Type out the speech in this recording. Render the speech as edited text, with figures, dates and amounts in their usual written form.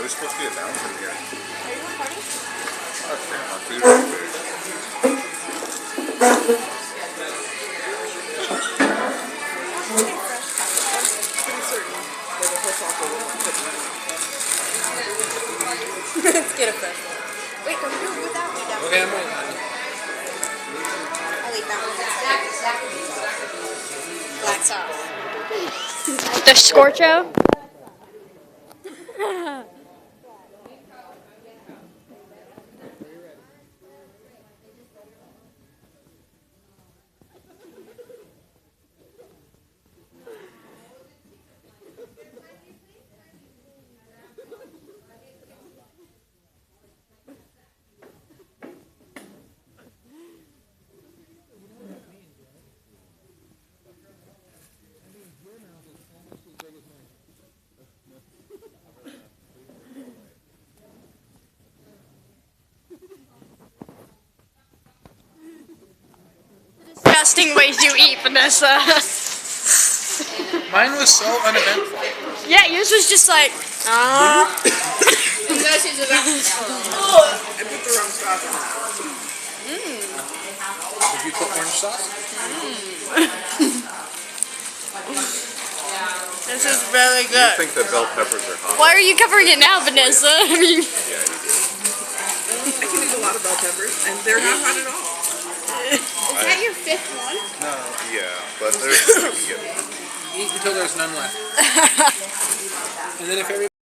there's supposed to be a bouncer here. Are you recording? Oh, damn, food is big. Let's get a fresh one. Wait, don't do it without me. Okay, I'm waiting. I'll eat that one. Black sauce. The Scorcho? Disgusting ways you eat, Vanessa. Mine was so uneventful. Yeah, yours was just like, I put the wrong sauce on. Did you put orange sauce? This is really You good. think that bell peppers are hot? why are you covering it now, Vanessa? I mean, Yeah, you do. I can eat a lot of bell peppers, and they're not hot at all. Is that your fifth one? No. Yeah, but there's you can get one. Eat until there's none left. And then if everybody